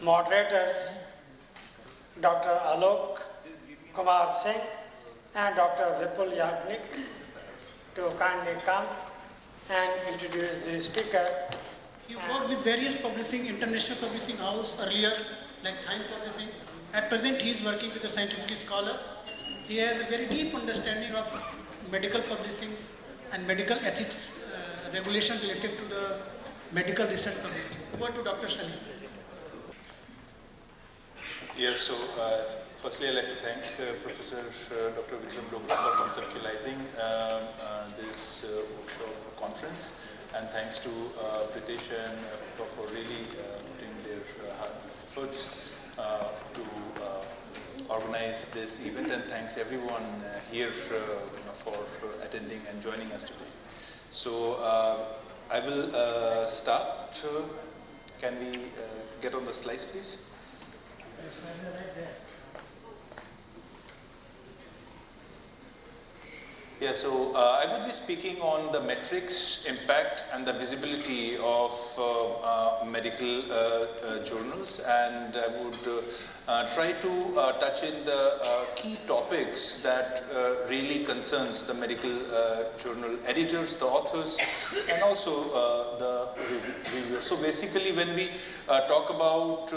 Moderators, Dr. Alok, Kumar Singh, and Dr. Vipul Yagnik to kindly come and introduce the speaker. He worked with various international publishing house earlier, like Time Publishing. At present, he is working with a scientific scholar. He has a very deep understanding of medical publishing and medical ethics regulations related to the medical research publishing. Over to Dr. Singh. Yes, so firstly I'd like to thank Professor Dr. Vipul Yagnik for conceptualizing this workshop conference, and thanks to Pritesh and for really putting their efforts to organize this event, and thanks everyone here for attending and joining us today. So I will start. Can we get on the slides, please? Yeah, so I will be speaking on the metrics, impact, and the visibility of medical journals, and I would try to touch in the key topics that really concerns the medical journal editors, the authors, and also the reviewers. So basically, when we talk about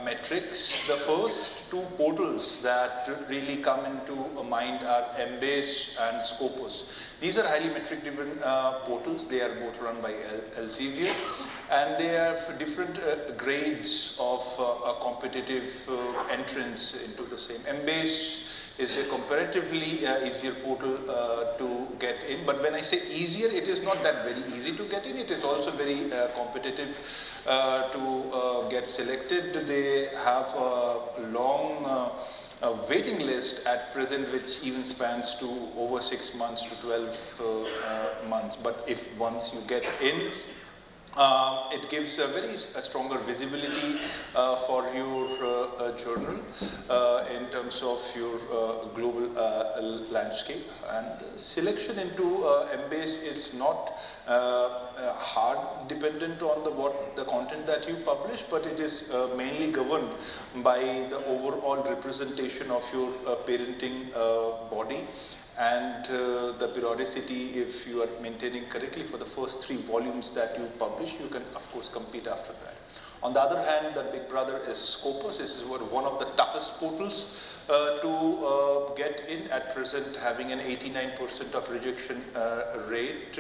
metrics, the first two portals that really come into mind are Embase and Scopus. These are highly metric-driven portals. They are both run by Elsevier, and they have different grades of competitive entrance into the same. Embase is a comparatively easier portal to get in, but when I say easier, it is not that very easy to get in. It is also very competitive to get selected. They have a long waiting list at present, which even spans to over 6 months to 12 months. But if once you get in, it gives a very stronger visibility for your journal in terms of your global landscape. And selection into Embase is not hard dependent on the content that you publish, but it is mainly governed by the overall representation of your parenting body, and the periodicity. If you are maintaining correctly for the first 3 volumes that you publish, you can of course compete after that. On the other hand, the big brother is Scopus. This is one of the toughest portals to get in at present, having an 89% of rejection rate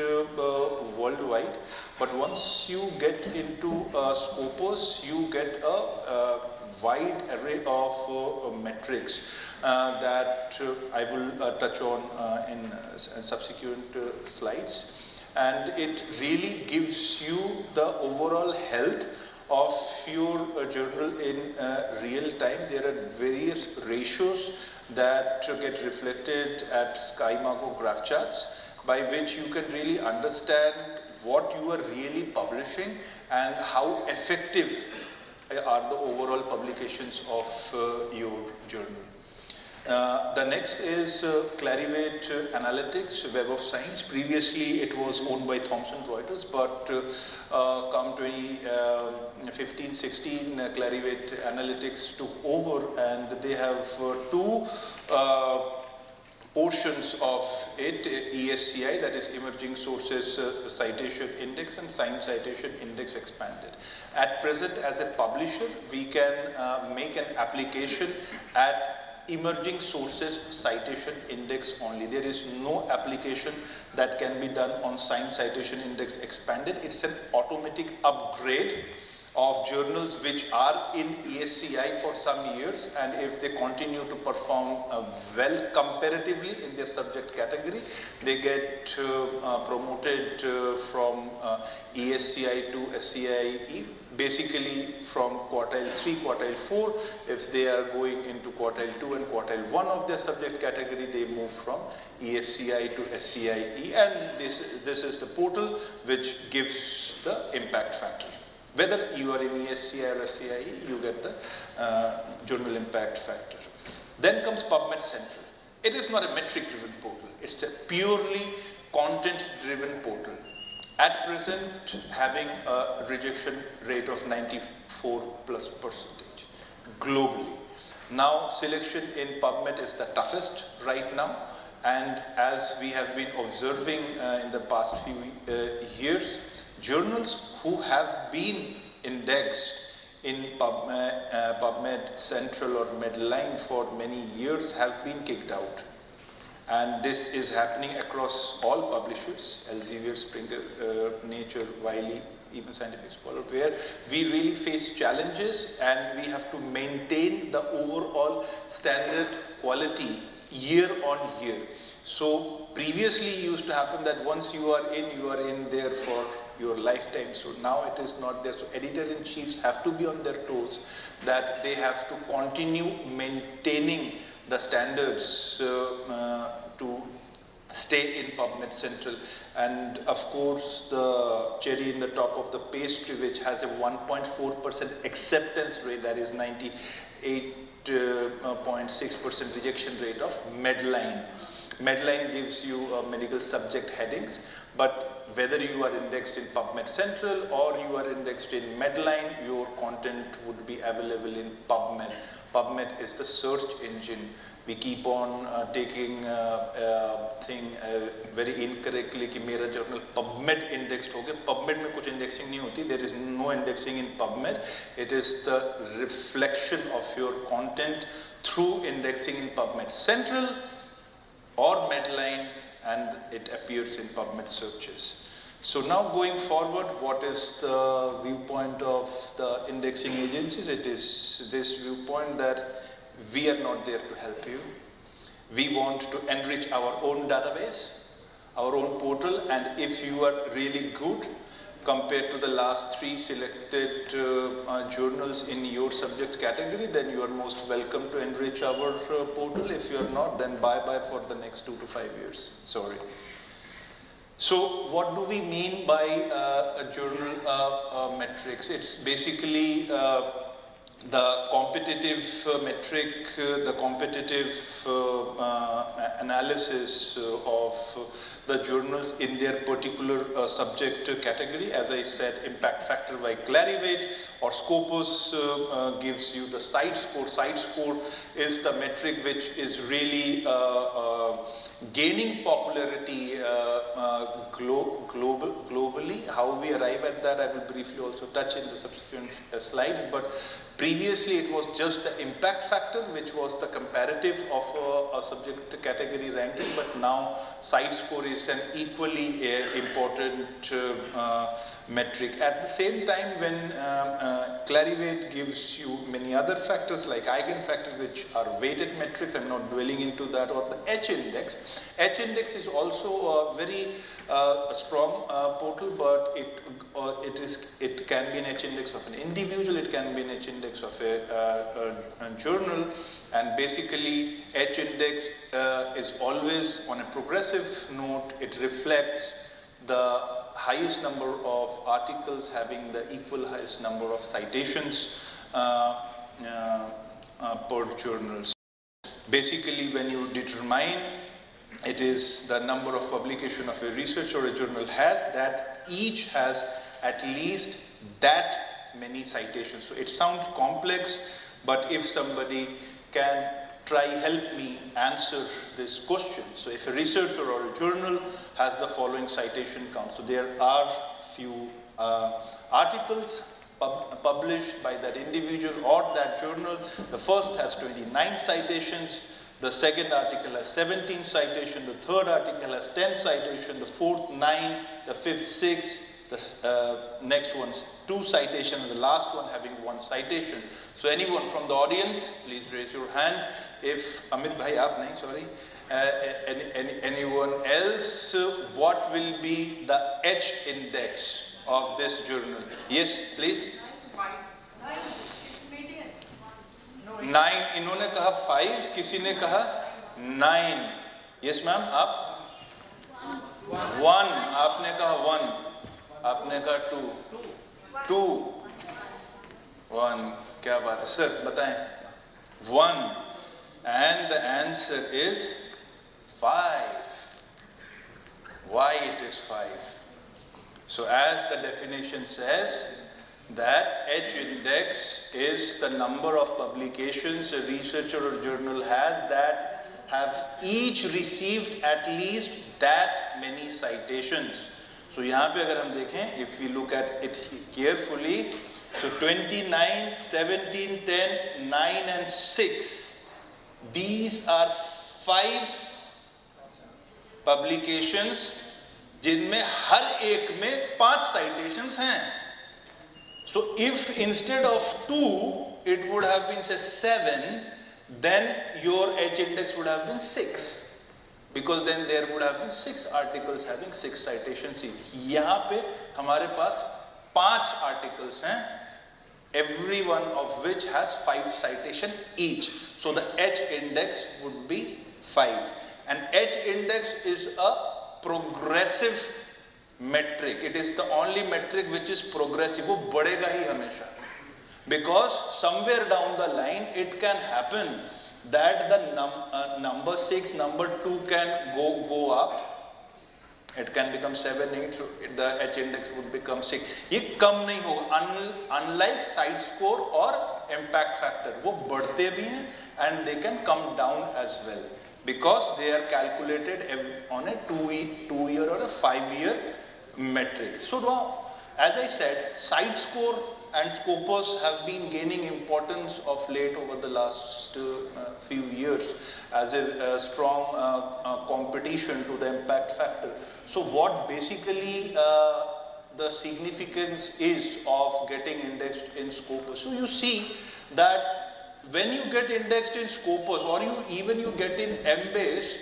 worldwide. But once you get into Scopus, you get a wide array of metrics that I will touch on in subsequent slides, and it really gives you the overall health of your journal in real time. There are various ratios that get reflected at SkyMargo graph charts, by which you can really understand what you are really publishing and how effective are the overall publications of your journal. The next is Clarivate Analytics, Web of Science. Previously it was owned by Thomson Reuters, but come 2015-16, Clarivate Analytics took over, and they have 2 portions of it: ESCI, that is Emerging Sources Citation Index, and Science Citation Index Expanded. At present, as a publisher, we can make an application at Emerging Sources Citation Index only. There is no application that can be done on Science Citation Index Expanded. It's an automatic upgrade of journals which are in ESCI for some years, and if they continue to perform well comparatively in their subject category, they get promoted from ESCI to SCIE, basically from quartile 3, quartile 4. If they are going into quartile 2 and quartile 1 of their subject category, they move from ESCI to SCIE, and this is the portal which gives the impact factor. Whether you are in ESCI or SCIE, you get the journal impact factor. Then comes PubMed Central. It is not a metric-driven portal. It's a purely content-driven portal. at present having a rejection rate of 94+% globally. Now selection in PubMed is the toughest right now, and as we have been observing in the past few years, journals who have been indexed in PubMed Central or Medline for many years have been kicked out. And this is happening across all publishers, Elsevier, Springer, Nature, Wiley, even Scientific Scholar, where we really face challenges and we have to maintain the overall standard quality year on year. So previously it used to happen that once you are in there for your lifetime. So now it is not there. So editor-in-chiefs have to be on their toes, that they have to continue maintaining the standards to stay in PubMed Central. And of course, the cherry in the top of the pastry, which has a 1.4% acceptance rate, that is 98.6% rejection rate of Medline. Medline gives you medical subject headings, but whether you are indexed in PubMed Central or you are indexed in Medline, your content would be available in PubMed. PubMed is the search engine. We keep on taking thing very incorrectly कि मेरा journal PubMed indexed हो गया. PubMed में कुछ indexing नहीं होती. There is no indexing in PubMed. It is the reflection of your content through indexing in PubMed Central or Medline, and it appears in PubMed searches. So now going forward, what is the viewpoint of the indexing agencies? It is this viewpoint that we are not there to help you. We want to enrich our own database, our own portal, and if you are really good compared to the last 3 selected journals in your subject category, then you are most welcome to enrich our portal. If you are not, then bye-bye for the next 2 to 5 years. Sorry. So what do we mean by a journal metrics? It's basically the competitive metric, the competitive analysis of the journals in their particular subject category. As I said, impact factor by Clarivate or Scopus gives you the site score. Site score is the metric which is really gaining popularity globally. How we arrive at that, I will briefly also touch in the subsequent slides. But previously it was just the impact factor, which was the comparative of a subject category ranking, but now site score is an equally important metric. At the same time, when Clarivate gives you many other factors like eigenfactor, which are weighted metrics, I'm not dwelling into that, or the H-index. H-index is also a very strong portal, but it can be an H-index of an individual, it can be an H-index of a journal, and basically H-index is always on a progressive note. It reflects the highest number of articles having the equal highest number of citations per journals. Basically, when you determine, it is the number of publication of a research or a journal has, that each has at least that many citations. So it sounds complex, but if somebody can help me answer this question. So if a researcher or a journal has the following citation count, so there are few articles published by that individual or that journal. The first has 29 citations, the second article has 17 citations, the third article has 10 citations, the fourth 9, the fifth 6, the next one's 2 citations, and the last one having 1 citation. So anyone from the audience, please raise your hand. If Amit bhai, aap nahi, sorry. Anyone else, what will be the H index of this journal? Yes, please. 9. इन्होंने कहा 5, किसी ने कहा 9. Yes, ma'am. आप 1. आपने कहा 1. आपने कहा 2. 1. क्या बात है सर, बताएं. 1. And the answer is 5. Why it is 5? So as the definition says, that H index is the number of publications a researcher or journal has that have each received at least that many citations. So यहाँ पे अगर हम देखें, if we look at it carefully, so 29, 17, 10, 9 and 6, these are 5 publications जिनमें हर एक में 5 citations हैं. So if instead of 2, it would have been say 7, then your H index would have been 6. Because then there would have been 6 articles having 6 citations each. यहाँ पे हमारे पास 5 articles हैं, every one of which has 5 citation each. So the H index would be 5. And H index is a progressive metric. It is the only metric which is progressive. वो बढ़ेगा ही हमेशा. Because somewhere down the line it can happen that the number 6, number 2 can go up. It can become 7, 8. So the H index would become 6. ये कम नहीं होगा. Unlike site score or impact factor, वो बढ़ते भी हैं and they can come down as well. Because they are calculated on a 2-year or a 5-year metric. So now, as I said, site score and Scopus have been gaining importance of late over the last few years as a strong competition to the impact factor. So what basically the significance is of getting indexed in Scopus? So you see that when you get indexed in Scopus or even you get in Embase,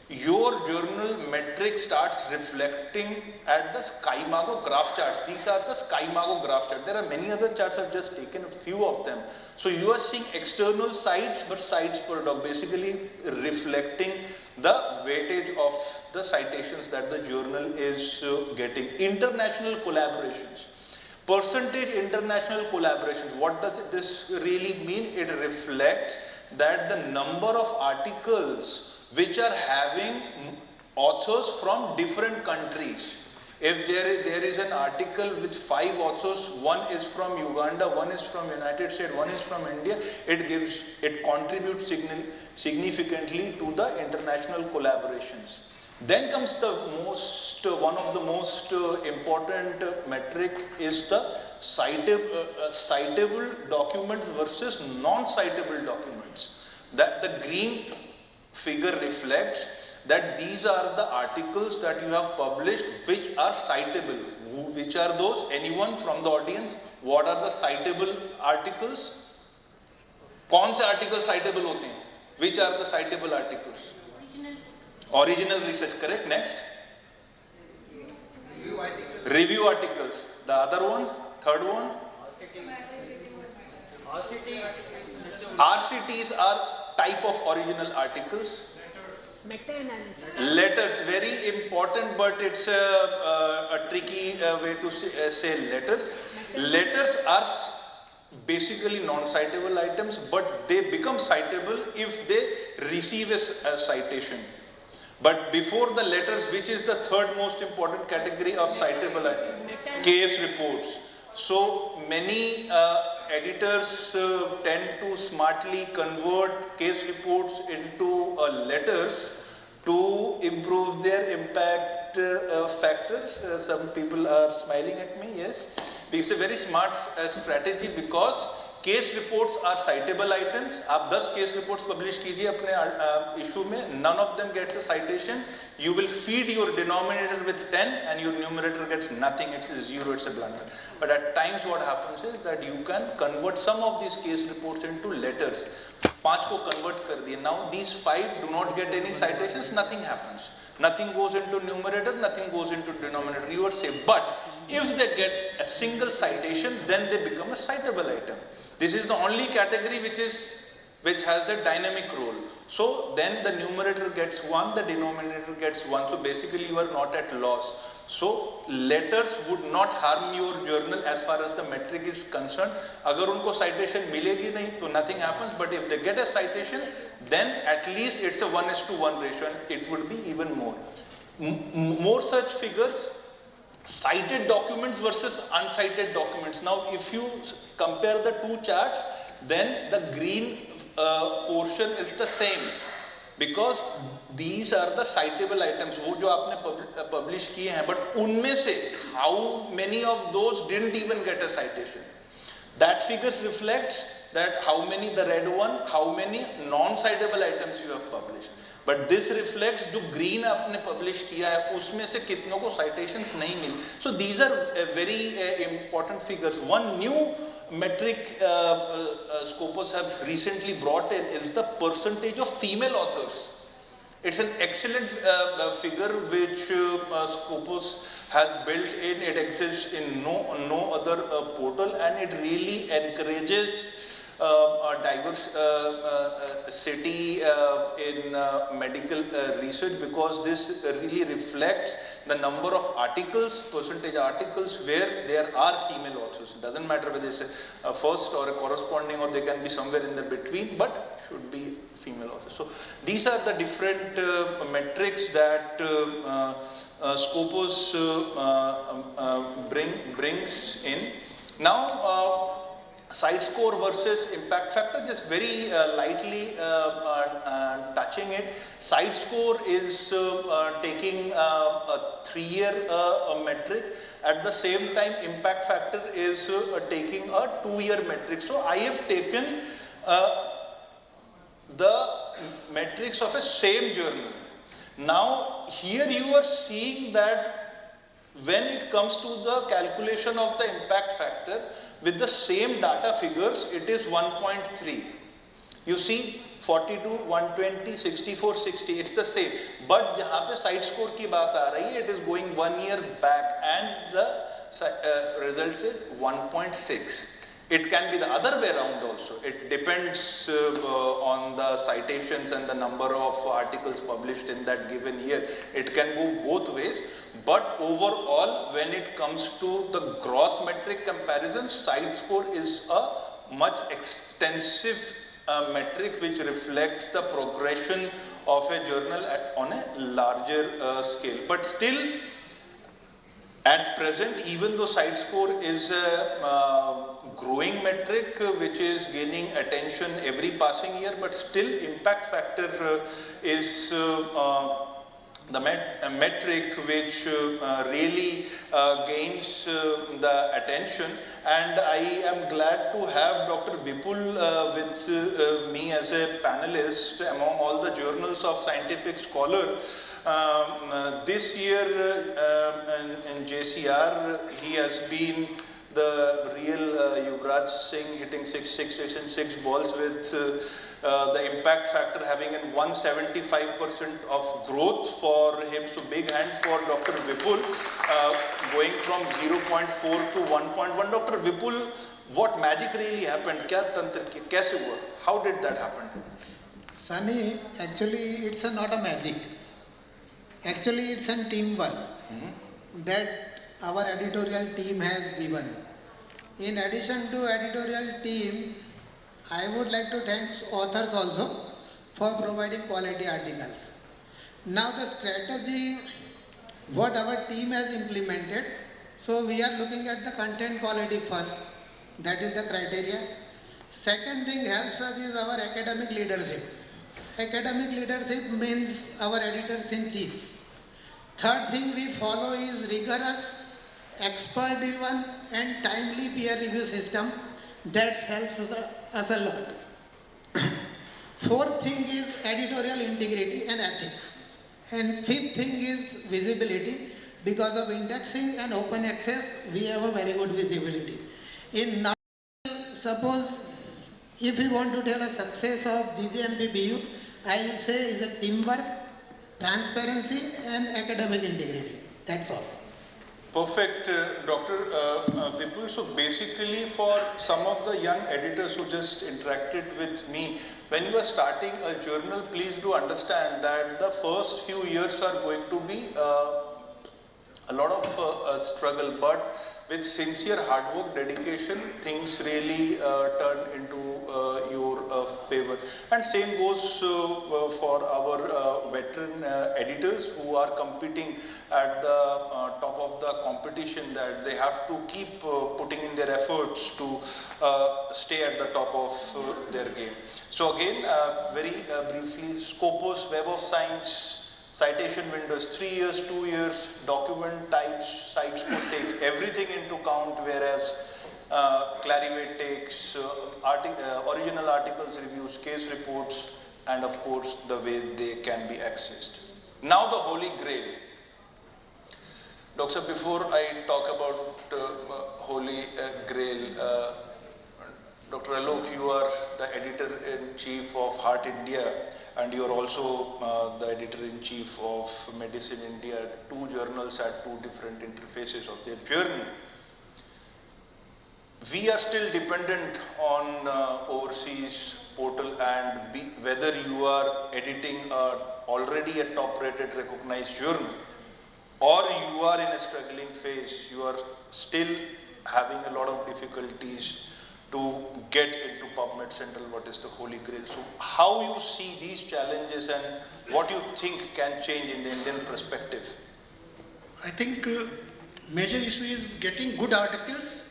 your journal metric starts reflecting at the SkyMago graph charts. These are the SkyMago graph charts. There are many other charts. I've just taken a few of them. So you are seeing external sites, but sites per doc, basically reflecting the weightage of the citations that the journal is getting. International collaborations. Percentage international collaborations. What does this really mean? It reflects that the number of articles which are having authors from different countries. If there is an article with 5 authors, one is from Uganda, one is from United States, one is from India, it contributes significantly to the international collaborations. Then comes one of the most important metric is the citable documents versus non-citable documents. That the green figure reflects that these are the articles that you have published which are citable. Which are those? Anyone from the audience? What are the citable articles? कौन से articles citable होते हैं? Which are the citable articles? Original research, correct. Next. Review articles. The other one, third one. RCTs are type of original articles. Meta-analysis. Letters, very important, but it's a tricky way to say letters. Letters are basically non-citable items, but they become citable if they receive a citation. But before the letters, which is the third most important category of citable items? Case reports. So many editors tend to smartly convert case reports into letters to improve their impact factors. Some people are smiling at me, yes. It's a very smart strategy because case reports are citable items. आप 10 case reports publish कीजिए अपने issue में, none of them gets a citation. You will feed your denominator with 10 and your numerator gets nothing. It's a 0, it's a blunder. But at times what happens is that you can convert some of these case reports into letters. 5 को convert कर दिए. Now these 5 do not get any citations, nothing happens. Nothing goes into numerator, nothing goes into denominator. You would say, but if they get a single citation, then they become a citable item. This is the only category which has a dynamic role. So then the numerator gets 1, the denominator gets 1. So basically you are not at loss. So letters would not harm your journal as far as the metric is concerned. अगर उनको citation मिलेगी नहीं तो nothing happens. But if they get a citation, then at least it's a 1:1 ratio and it would be even more. More such figures cited documents versus uncited documents. Now, if you compare the two charts, then the green portion is the same because these are the citable items. वो जो आपने publish किए हैं, but उनमें से how many of those didn't even get a citation? That figures reflects that how many, the red one, how many non-citable items you have published. But this reflects जो green आपने publish किया है उसमें से कितनों को citations नहीं मिली. So these are very important figures. One new metric Scopus have recently brought in is the percentage of female authors. It's an excellent figure which Scopus has built in. It exists in no other portal, and it really encourages diversity in medical research, because this really reflects the number of articles, percentage articles where there are female authors. It doesn't matter whether it's a first or a corresponding, or they can be somewhere in the between, but should be female authors. So these are the different metrics that Scopus brings in. Now, site score versus impact factor, just very lightly touching it. Site score is taking a 3-year metric. At the same time, impact factor is taking a 2-year metric. So I have taken the metrics of a same journal. Now here you are seeing that when it comes to the calculation of the impact factor, with the same data figures, it is 1.3. You see 42, 120, 64, 60, it's the same. But जहाँ पे site score की बात आ रही है, it is going 1 year back and the results is 1.6. It can be the other way around also. It depends on the citations and the number of articles published in that given year. It can go both ways. But overall, when it comes to the gross metric comparison, site score is a much extensive metric which reflects the progression of a journal on a larger scale. But still, at present, even though site score is a growing metric which is gaining attention every passing year, but still impact factor is the metric which really gains the attention. And I am glad to have Dr. Vipul with me as a panelist among all the journals of scientific scholar. This year in JCR, he has been the real Yuvraj Singh, hitting 6 balls with the impact factor having a 175% of growth for him. So big hand for Dr. Vipul, going from 0.4 to 1.1. Dr. Vipul, what magic really happened? क्या तंत्र कैसे हुआ? How did that happen? Sunny, actually it's not a magic. Actually it's a teamwork that our editorial team has given. In addition to editorial team, I would like to thank authors also for providing quality articles. Now the strategy what our team has implemented, so we are looking at the content quality first, that is the criteria. Second thing helps us is our academic leadership. Academic leadership means our editors in chief. Third thing we follow is rigorous, expert-driven and timely peer review system that helps us a lot. Fourth thing is editorial integrity and ethics. And fifth thing is visibility. Because of indexing and open access, we have a very good visibility. In now, suppose if we want to tell a success of GJMP BU, I will say is a teamwork, transparency and academic integrity. That's all. Perfect, Dr. Vipul. So basically for some of the young editors who just interacted with me, when you are starting a journal, please do understand that the first few years are going to be a lot of struggle, but with sincere hard work, dedication, things really turn into your favor. And same goes for our veteran editors who are competing at the top of the competition, that they have to keep putting in their efforts to stay at the top of their game. So again, very briefly, Scopus, Web of Science, citation windows, 3 years, 2 years, document types, sites could take everything into account, whereas Clarivate takes original articles, reviews, case reports, and of course the way they can be accessed. Now the Holy Grail. Doctor, before I talk about Holy Grail, Dr. Alok, you are the editor-in-chief of Heart India, and you are also the editor-in-chief of Medicine India, 2 journals at 2 different interfaces of their journey. We are still dependent on overseas portal, and whether you are editing already a top-rated recognized journal, or you are in a struggling phase, you are still having a lot of difficulties to get into PubMed Central, what is the Holy Grail. So how you see these challenges and what you think can change in the Indian perspective? I think major issue is getting good articles,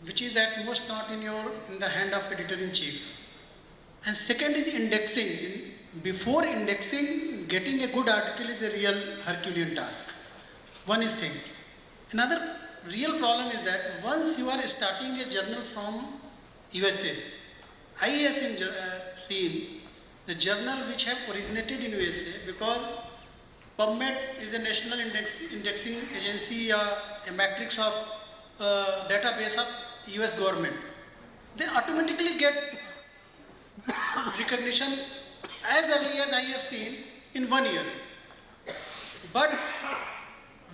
which is at most not in the hand of editor-in-chief. And second is indexing. Before indexing, getting a good article is a real Herculean task. One is thing. Another real problem is that once you are starting a journal from USA, I have seen the journal which have originated in USA, because PubMed is a national indexing agency, a matrix of database of US government. They automatically get recognition as early as I have seen in 1 year. But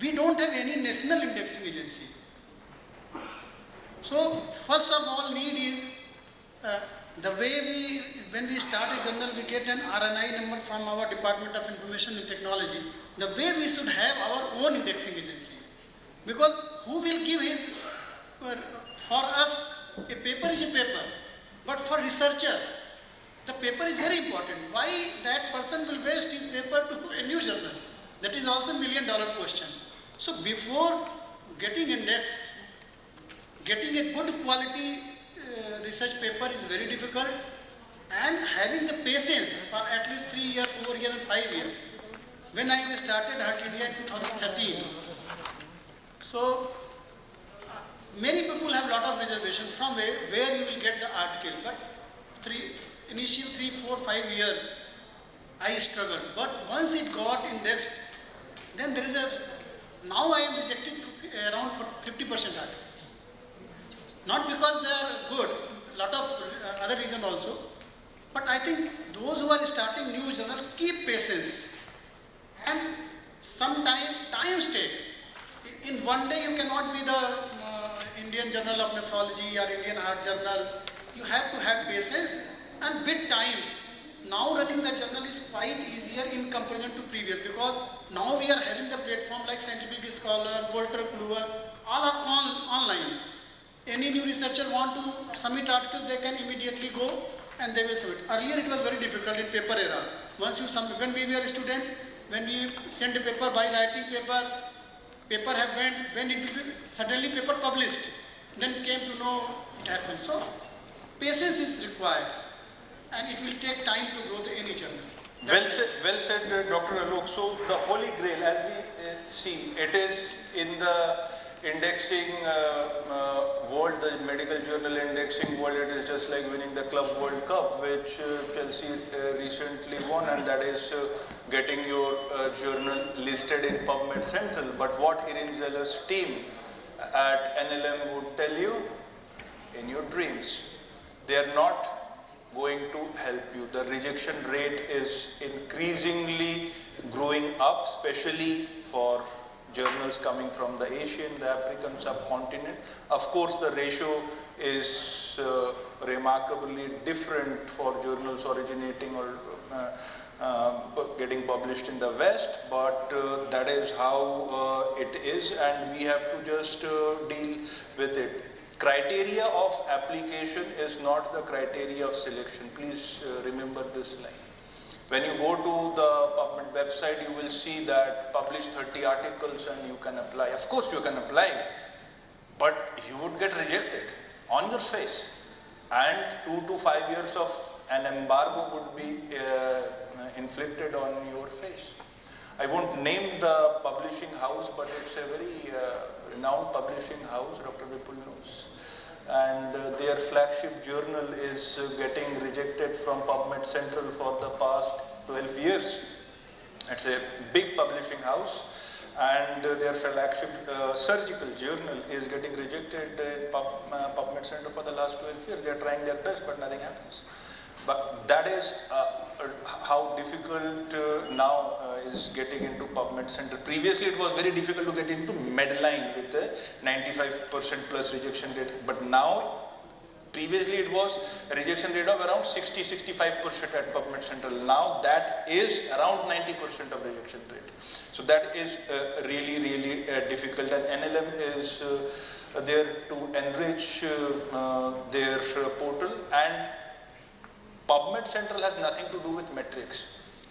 we don't have any national indexing agency. So first of all need is the way when we start a journal, we get an RNI number from our Department of Information and Technology. The way we should have our own indexing agency. Because who will give his, for us, a paper is a paper. But for researcher, the paper is very important. Why that person will waste his paper to a new journal? That is also $1 million question. So before getting index, getting a good quality research paper is very difficult, and having the patience for at least 3 years, 4 years and 5 years. When I started Heart India in 2013, so many people have lot of reservation from where you will get the article, but initial 3, 4, 5 years I struggled, but once it got indexed, then there is now I am rejecting around 50% articles. Not because they are good, lot of other reasons also, but I think those who are starting new journal, keep patience, and sometime time stay. In 1 day you cannot be the Indian Journal of Nephrology or Indian Heart Journal. You have to have patience, and with time, now running the journal is quite easier in comparison to previous, because now we are having the platform like Scientific Scholar, Volter Kluwer, all are online. Any new researcher want to submit articles, they can immediately go and they will submit. Earlier it was very difficult in paper era. Once you submit, when we were a student, when we send a paper by writing paper have went, when it will be suddenly paper published, then came to know it happened. So patience is required, and it will take time to grow any journal. Well said, Dr. Alok. So the Holy Grail, as we see, it is in the indexing world, the medical journal indexing world. It is just like winning the Club World Cup, which Chelsea recently won, and that is getting your journal listed in PubMed Central. But what Irin Zeller's team at NLM would tell you, in your dreams, they are not going to help you. The rejection rate is increasingly growing up, especially for journals coming from the Asian, the African subcontinent. Of course, the ratio is remarkably different for journals originating or getting published in the West, but that is how it is, and we have to just deal with it. Criteria of application is not the criteria of selection. Please remember this line. When you go to the PubMed website, you will see that publish 30 articles and you can apply. Of course you can apply, but you would get rejected on your face. And 2 to 5 years of an embargo would be inflicted on your face. I won't name the publishing house, but it's a very renowned publishing house, Dr. Vipul knows. And their flagship journal is getting rejected from PubMed Central for the past 12 years. It's a big publishing house, and their flagship surgical journal is getting rejected in PubMed Central for the last 12 years. They are trying their best, but nothing happens. But that is how difficult now is getting into PubMed Center. Previously it was very difficult to get into Medline with a 95% plus rejection rate. But now, previously it was a rejection rate of around 60-65% at PubMed Central. Now that is around 90% of rejection rate. So that is really difficult, and NLM is there to enrich their portal. And PubMed Central has nothing to do with metrics.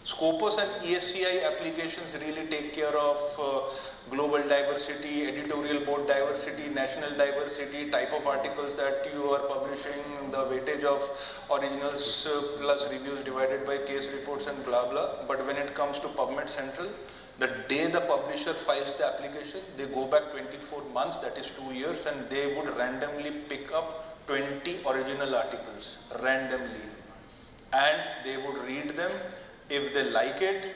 Scopus and ESCI applications really take care of global diversity, editorial board diversity, national diversity, type of articles that you are publishing, the weightage of originals plus reviews divided by case reports and blah blah. But when it comes to PubMed Central, the day the publisher files the application, they go back 24 months, that is 2 years, and they would randomly pick up 20 original articles, randomly. And they would read them. If they like it,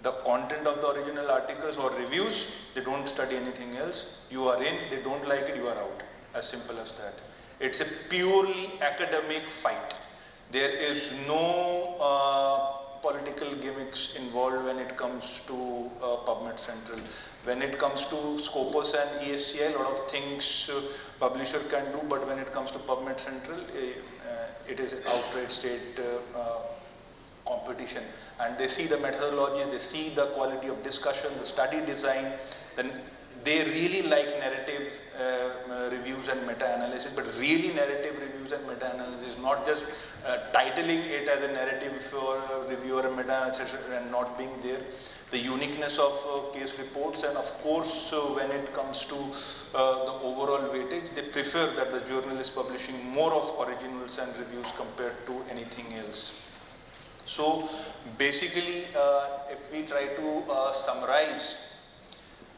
the content of the original articles or reviews, they don't study anything else. You are in, they don't like it, you are out. As simple as that. It's a purely academic fight. There is no political gimmicks involved when it comes to PubMed Central. When it comes to Scopus and ESCI, a lot of things publisher can do, but when it comes to PubMed Central, it is outright state competition. And they see the methodologies, they see the quality of discussion, the study design, then they really like narrative reviews and meta-analysis, but really narrative reviews and meta-analysis, not just titling it as a narrative review or a meta-analysis and not being there. The uniqueness of case reports, and of course when it comes to the overall weightage, they prefer that the journal is publishing more of originals and reviews compared to anything else. So basically if we try to summarize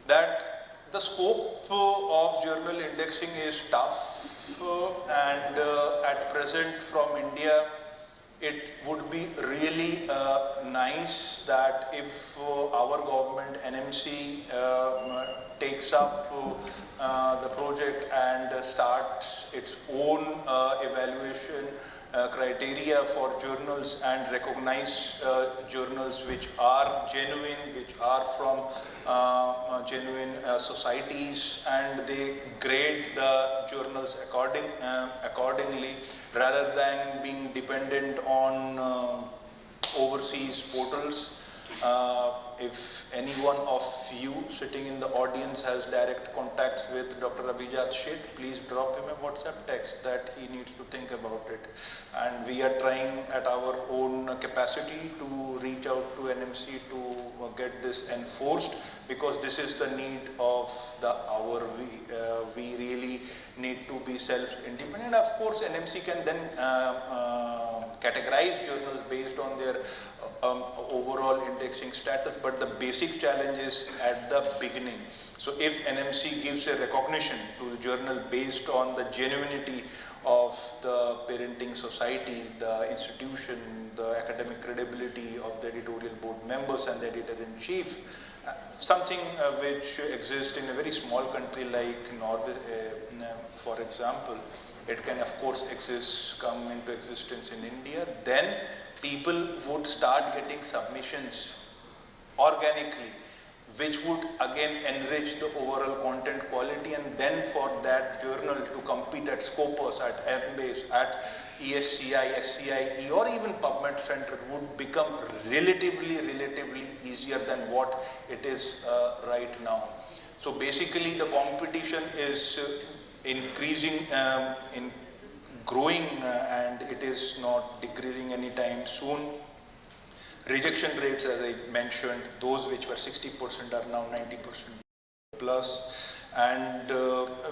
that, the scope of journal indexing is tough, and at present from India it would be really nice that if our government, NMC, takes up the project and starts its own evaluation criteria for journals and recognize journals which are genuine, which are from genuine societies, and they grade the journals accordingly, rather than being dependent on overseas portals. If any one of you sitting in the audience has direct contacts with Dr. Abhijat Sheth, please drop him a WhatsApp text that he needs to think about it. And we are trying at our own capacity to reach out to NMC to get this enforced, because this is the need of the hour. We really need to be self-independent. Of course, NMC can then categorize journals based on their overall indexing status, but the basic challenge is at the beginning. So if NMC gives a recognition to the journal based on the genuinity of the parenting society, the institution, the academic credibility of the editorial board members and the editor-in-chief, something which exists in a very small country like Norway, for example, it can of course come into existence in India, then people would start getting submissions organically, which would again enrich the overall content quality, and then for that journal to compete at Scopus, at Embase, at ESCI, SCIE, or even PubMed Center would become relatively easier than what it is right now. So basically the competition is increasing, in growing, and it is not decreasing anytime soon. Rejection rates, as I mentioned, those which were 60% are now 90% plus, and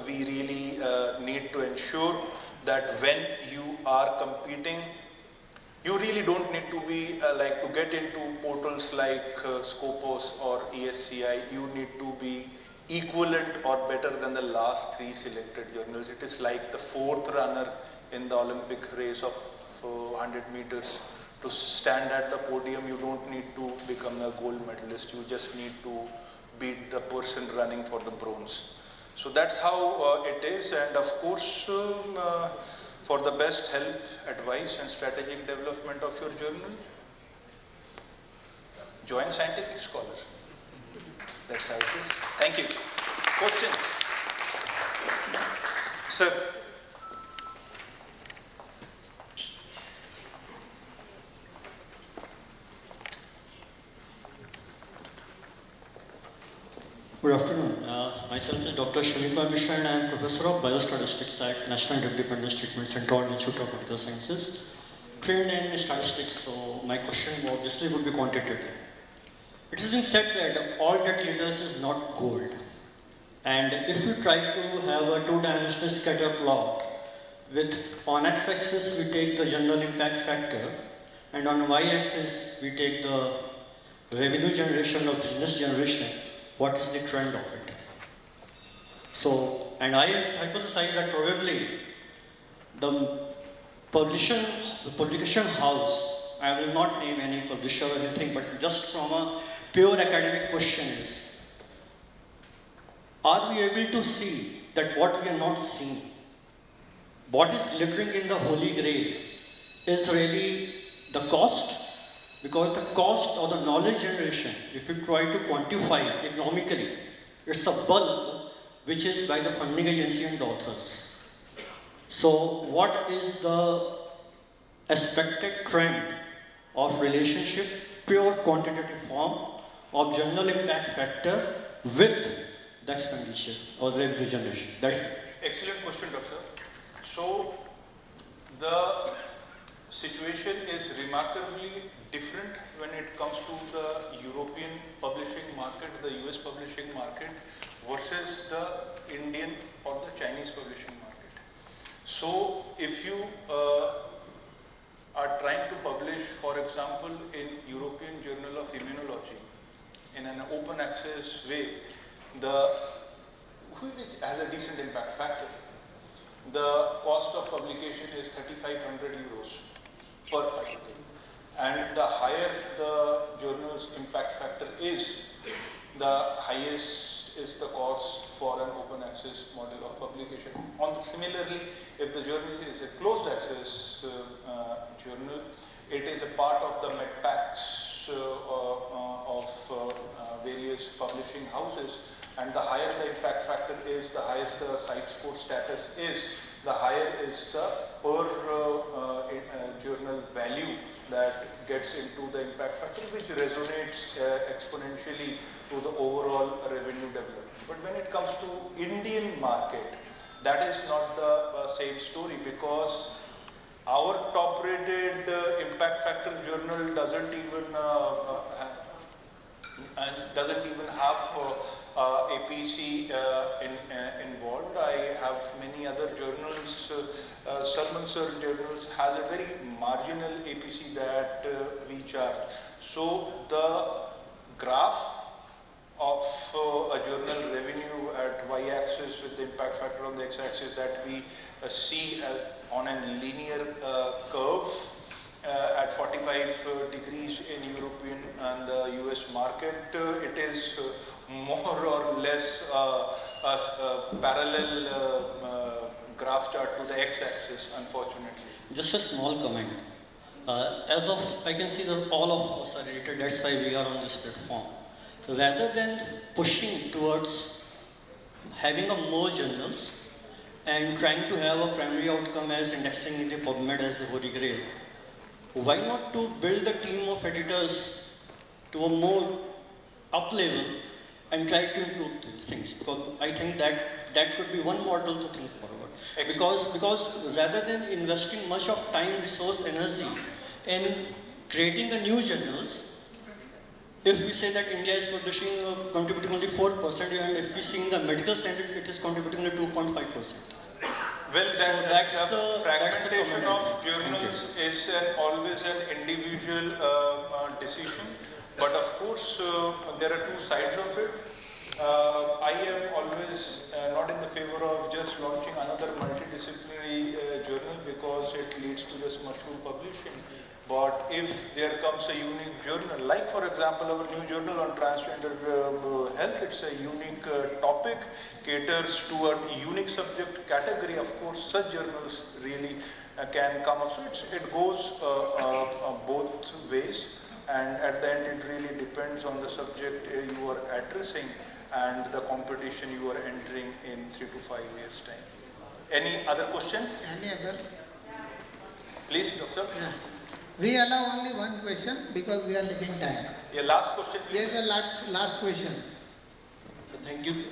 we really need to ensure that when you are competing, you really don't need to be like to get into portals like Scopus or ESCI. You need to be equivalent or better than the last 3 selected journals. It is like the 4th runner in the Olympic race of 100 meters. To stand at the podium, you don't need to become a gold medalist. You just need to beat the person running for the bronze. So that's how it is, and of course, for the best help, advice and strategic development of your journal, join Scientific Scholar. That's how it is. Thank you. Questions? Sir. Good afternoon. Myself is Dr. Shamika Mishra and I am Professor of Biostatistics at National Independence Treatment Center, Institute of Medical Sciences, trained in statistics, so my question obviously would be quantitative. It has been said that all data is not gold, and if you try to have a 2-dimensional scatter plot with on x-axis we take the general impact factor and on y-axis we take the revenue generation or business generation, what is the trend of it? So, and I hypothesize that probably the publication house, I will not name any publisher or anything, but just from a pure academic question is, are we able to see that what we are not seeing, what is glittering in the holy grail is really the cost? Because the cost of the knowledge generation, if you try to quantify it economically, it's a bulb which is by the funding agency and the authors. So what is the expected trend of relationship, pure quantitative form of general impact factor with the expenditure or the revenue generation? That's excellent question, Doctor. So the situation is remarkably different when it comes to the European publishing market, the US publishing market versus the Indian or the Chinese publishing market. So if you are trying to publish, for example, in European Journal of Immunology in an open access way, which has a decent impact factor, the cost of publication is 3,500 euros per article. And the higher the journal's impact factor is, the highest is the cost for an open access model of publication. Similarly, if the journal is a closed access journal, it is a part of the medpacks of various publishing houses, and the higher the impact factor is, the higher the site sport status is, the higher is the per journal value that gets into the impact factor, which resonates exponentially to the overall revenue development. But when it comes to Indian market, that is not the same story, because our top rated impact factor journal doesn't even have APC involved. I have many other journals, Salman Sir journals has a very marginal APC that we charge. So the graph of a journal revenue at y-axis with the impact factor on the x-axis that we see on a linear curve at 45 degrees in European and the US market, it is more or less a parallel graph chart to the x-axis, unfortunately. just a small comment. As of, I can see that all of us are related, that's why we are on this platform. So rather than pushing towards having a more journals and trying to have a primary outcome as indexing in the PubMed as the holy grail, why not to build a team of editors to a more up level and try to improve these things, because I think that could be one model to think forward. Because rather than investing much of time, resource, energy in creating the new journals, if we say that India is publishing, contributing only 4%, and if we see in the medical standards, it is contributing only 2.5%. Well, that's the fragmentation of journals is always an individual decision, but of course there are two sides of it. I am always not in the favor of just launching another multidisciplinary journal because it leads to this mushroom publishing. But if there comes a unique journal, like for example our new journal on transgender health, it's a unique topic, caters to a unique subject category, of course such journals really can come up. So it goes both ways, and at the end it really depends on the subject you are addressing and the competition you are entering in 3 to 5 years time. Any other questions? Any other? Please, Doctor. Yeah. We allow only one question because we are limiting time. Yeah, last question, please. Yes, the last question. Thank you.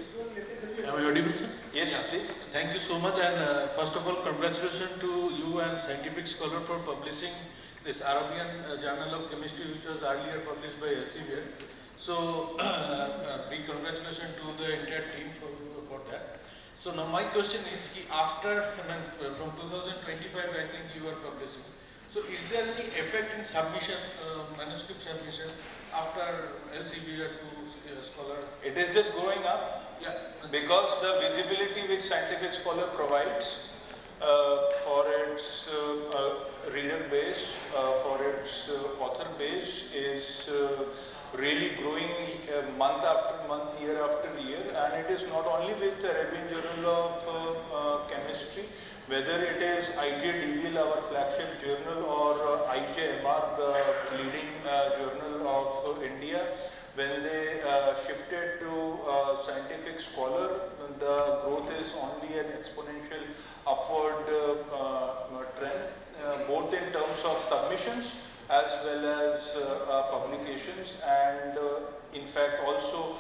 Am I audible, sir? Yes, please. Thank you so much, and first of all, congratulations to you and Scientific Scholar for publishing this Arabian Journal of Chemistry, which was earlier published by Elsevier. So, big congratulations to the entire team for that. So now my question is, after from 2025, I think you are publishing. So is there any effect in submission, manuscript submission after Elsevier to Scholar? It is just going up. Yeah. Because the visibility which Scientific Scholar provides for its reader base, for its author base is really growing month after month, year after year, and it is not only with the Arabian Journal of Chemistry, whether it is IJDVL, our flagship journal, or IJMR, the leading journal of India. When they shifted to Scientific Scholar, the growth is only an exponential upward trend, both in terms of submissions as well as publications, and in fact also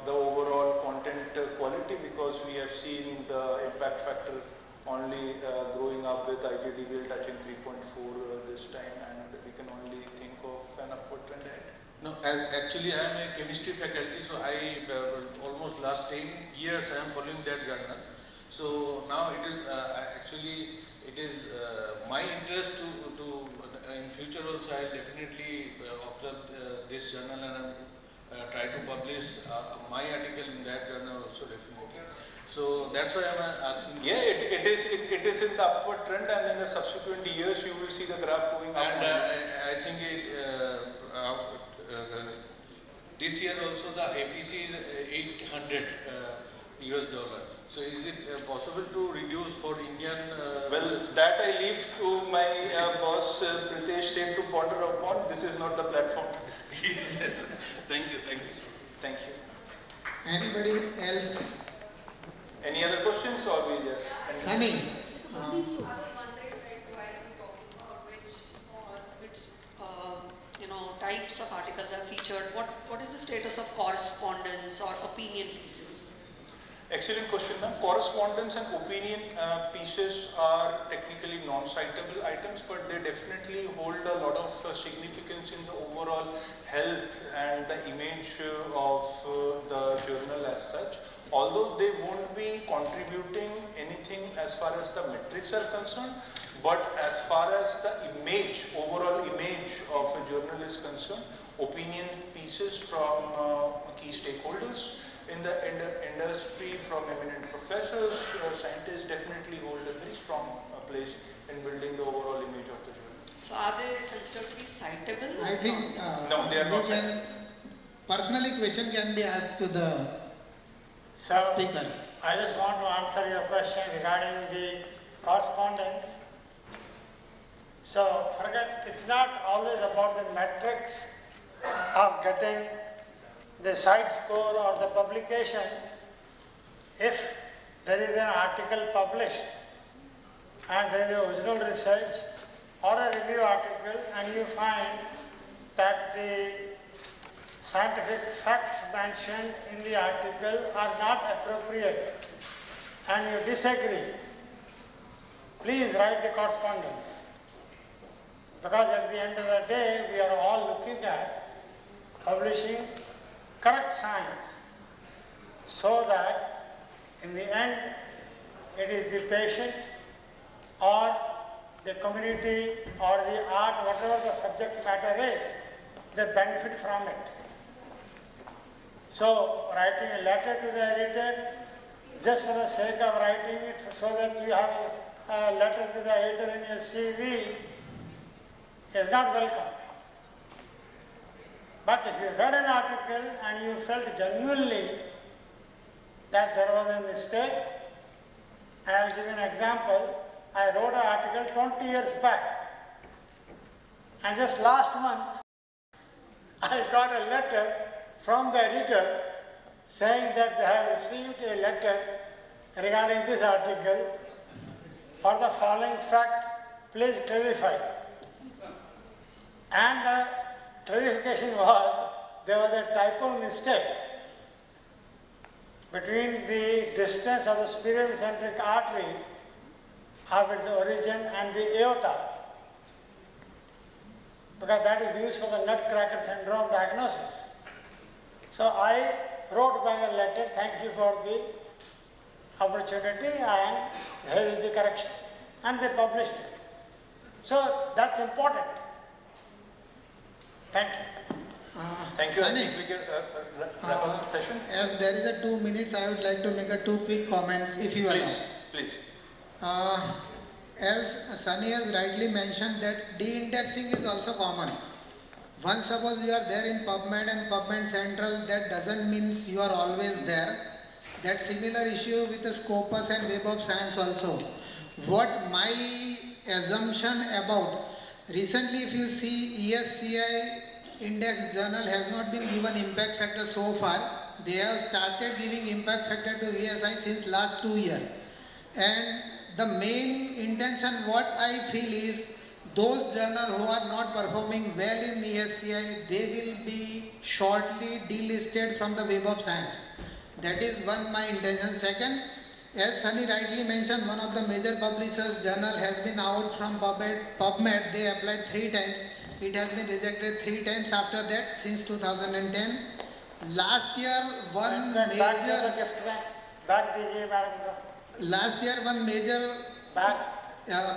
the overall content quality, because we have seen the impact factor only growing up with IJDVL touching 3.4 this time, and we can only think of an upward trend ahead. No, actually I am a chemistry faculty, so I almost last 10 years I am following that journal. So now it is actually it is my interest to in future also I definitely observe this journal and try to publish my article in that journal also definitely. So that's why I am asking. Yeah, it is in the upward trend, and in the subsequent years you will see the graph going up. And I think this year also the APC is $800 US. So is it possible to reduce for Indian? Well, that I leave to my boss Pritesh Singh to ponder upon. This is not the platform. Yes, yes. Thank you, sir. Thank you. Anybody else? Any other questions, or we just? Sami. I was wondering, like, while we talking about which types of articles are featured, what is the status of correspondence or opinion pieces? Excellent question, ma'am. Correspondence and opinion pieces are technically non-citable items, but they definitely hold a lot of significance in the overall health and the image of the journal as such. Although they won't be contributing anything as far as the metrics are concerned, but as far as the image, overall image of a journal is concerned, opinion pieces from key stakeholders in the industry, from eminent professors, scientists, definitely hold a very strong place in building the overall image of the journal. So are they considered to be citable? I think no, they are not. Personally, question can be asked to the speaker. I just want to answer your question regarding the correspondence. So forget, it's not always about the metrics of getting the side score or the publication. If there is an article published and there is original research or a review article, and you find that the scientific facts mentioned in the article are not appropriate and you disagree, please write the correspondence. Because at the end of the day, we are all looking at publishing correct science so that in the end it is the patient or the community or the art, whatever the subject matter is, they benefit from it. So writing a letter to the editor just for the sake of writing it so that you have a letter to the editor in your CV is not welcome. But if you read an article and you felt genuinely that there was a mistake, I will give you an example. I wrote an article 20 years back, and just last month I got a letter from the editor saying that they have received a letter regarding this article. For the following fact, please clarify. And the clarification was there was a typo mistake between the distance of the superior centric artery of its origin and the aorta, because that is used for the nutcracker syndrome diagnosis. So I wrote back a letter, thank you for the opportunity, and here is the correction. And they published it. So that's important. Thank you. Thank you. I Sunny, think we can wrap up the session. as there is a 2 minutes, I would like to make a 2 quick comments, if you allow. Please. As Sunny has rightly mentioned, that de-indexing is also common. Once suppose you are there in PubMed and PubMed Central, that doesn't mean you are always there. That similar issue with the Scopus and Web of Science also. What my assumption about, recently if you see ESCI index journal has not been given impact factor so far. They have started giving impact factor to ESI since last 2 years. And the main intention what I feel is those journals who are not performing well in ESCI, they will be shortly delisted from the Web of Science. That is one my intention. Second, as Sunny rightly mentioned, one of the major publishers journal has been out from PubMed. They applied 3 times. It has been rejected 3 times after that since 2010. Last year, one major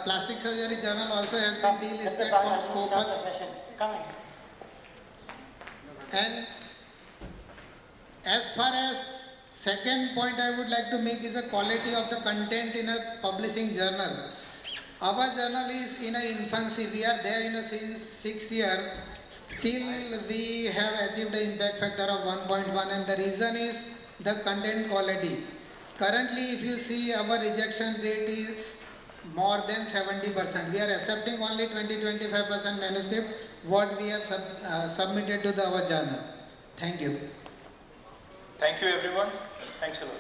plastic surgery journal also has been delisted from Scopus. And as far as second point I would like to make is the quality of the content in a publishing journal. Our journal is in a infancy. We are there in a since 6 years. Still we have achieved an impact factor of 1.1, and the reason is the content quality. Currently if you see, our rejection rate is more than 70%. We are accepting only 20-25% manuscript what we have submitted to our journal. Thank you. Thank you everyone. Thanks a lot.